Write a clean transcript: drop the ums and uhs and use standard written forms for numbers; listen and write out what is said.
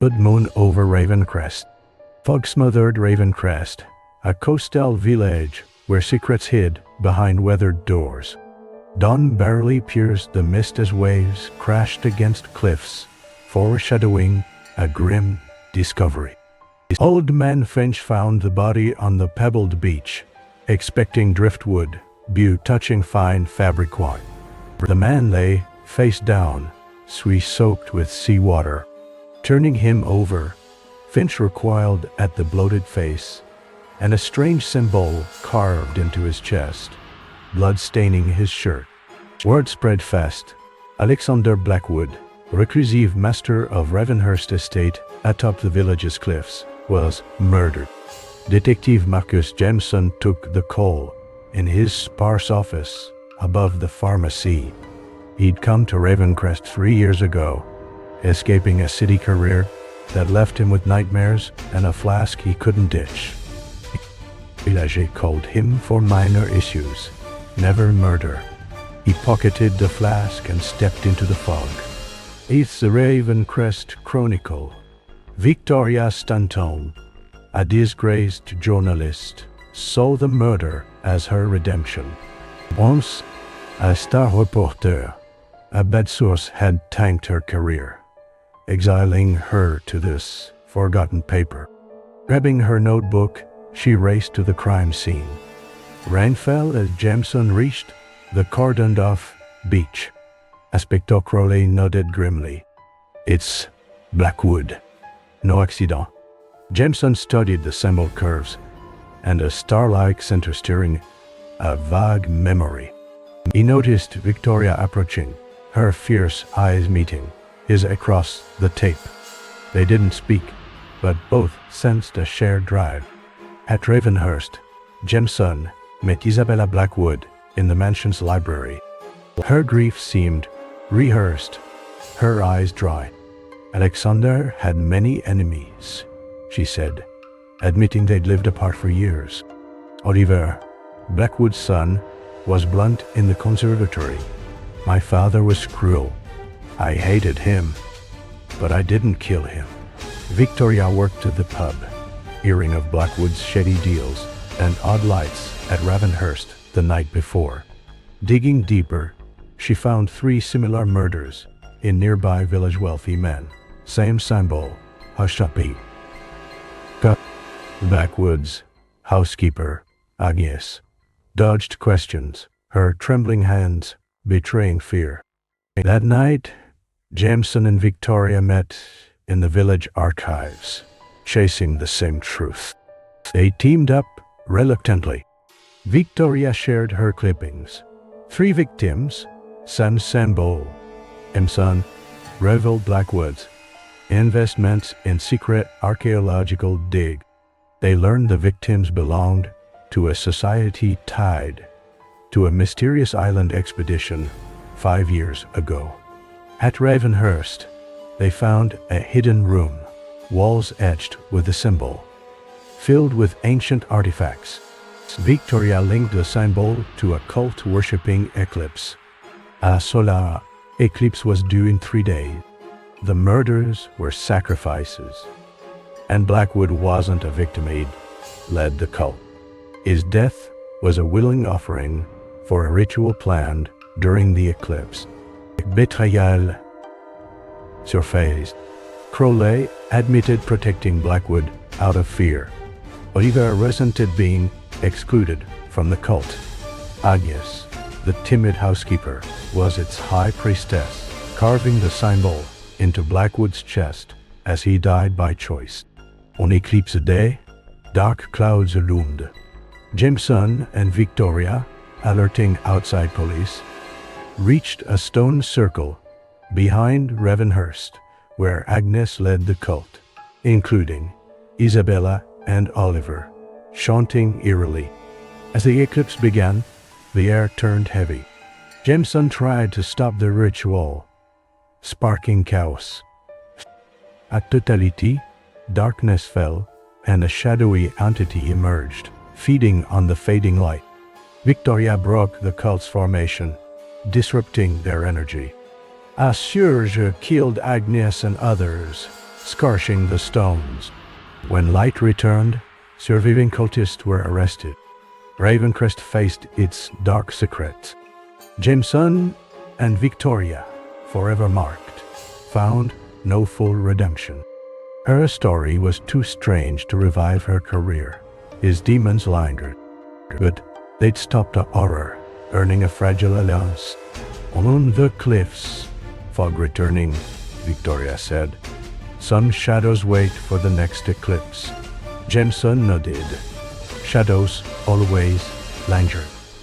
Blood moon over Ravencrest. Fog-smothered Ravencrest, a coastal village where secrets hid behind weathered doors. Dawn barely pierced the mist as waves crashed against cliffs, foreshadowing a grim discovery. Old man Finch found the body on the pebbled beach, expecting driftwood, touching fine fabric wire. The man lay face down, soaked with seawater. Turning him over, Finch recoiled at the bloated face, and a strange symbol carved into his chest, blood staining his shirt. Word spread fast. Alexander Blackwood, reclusive master of Ravenhurst estate atop the village's cliffs, was murdered. Detective Marcus Jameson took the call in his sparse office above the pharmacy. He'd come to Ravencrest 3 years ago, escaping a city career that left him with nightmares and a flask he couldn't ditch. Village called him for minor issues, never murder. He pocketed the flask and stepped into the fog. It's the Ravencrest Chronicle. Victoria Stanton, a disgraced journalist, saw the murder as her redemption. Once a star reporter, a bad source had tanked her career, exiling her to this forgotten paper. Grabbing her notebook, she raced to the crime scene. Rain fell as Jameson reached the cordoned-off beach. Inspector Crowley nodded grimly. It's Blackwood. No accident. Jameson studied the symbol curves and a star-like center steering, a vague memory. He noticed Victoria approaching, her fierce eyes meeting his across the tape. They didn't speak, but both sensed a shared drive. At Ravenhurst, Jameson met Isabella Blackwood in the mansion's library. Her grief seemed rehearsed, her eyes dry. Alexander had many enemies, she said, admitting they'd lived apart for years. Oliver, Blackwood's son, was blunt in the conservatory. My father was cruel. I hated him, but I didn't kill him. Victoria worked at the pub, hearing of Blackwood's shady deals and odd lights at Ravenhurst the night before. Digging deeper, she found 3 similar murders in nearby village wealthy men. Same symbol, Hushapi. Blackwood's housekeeper, Agnes, dodged questions, her trembling hands betraying fear. That night, Jameson and Victoria met in the village archives, chasing the same truth. They teamed up reluctantly. Victoria shared her clippings. 3 victims, Sam Sambo, son, Revel Blackwood's investments in secret archaeological dig. They learned the victims belonged to a society tied to a mysterious island expedition 5 years ago. At Ravenhurst, they found a hidden room, walls etched with the symbol, filled with ancient artifacts. Victoria linked the symbol to a cult-worshipping eclipse. A solar eclipse was due in 3 days. The murders were sacrifices, and Blackwood wasn't a victim, he'd led the cult. His death was a willing offering for a ritual planned during the eclipse. Betrayal surfaced. Crowley admitted protecting Blackwood out of fear. Oliver resented being excluded from the cult. Agnes, the timid housekeeper, was its high priestess, carving the symbol into Blackwood's chest as he died by choice. On eclipse day, dark clouds loomed. Jameson and Victoria, alerting outside police, reached a stone circle behind Ravenhurst, where Agnes led the cult, including Isabella and Oliver, chanting eerily. As the eclipse began, the air turned heavy. Jameson tried to stop the ritual, sparking chaos. At totality, darkness fell, and a shadowy entity emerged, feeding on the fading light. Victoria broke the cult's formation, disrupting their energy. A surge killed Agnes and others, scorching the stones. When light returned, surviving cultists were arrested. Ravencrest faced its dark secrets. Jameson and Victoria, forever marked, found no full redemption. Her story was too strange to revive her career. His demons lingered, but they'd stopped the horror, earning a fragile alliance. On the cliffs, fog returning, Victoria said. Some shadows wait for the next eclipse. Jameson nodded. Shadows always linger.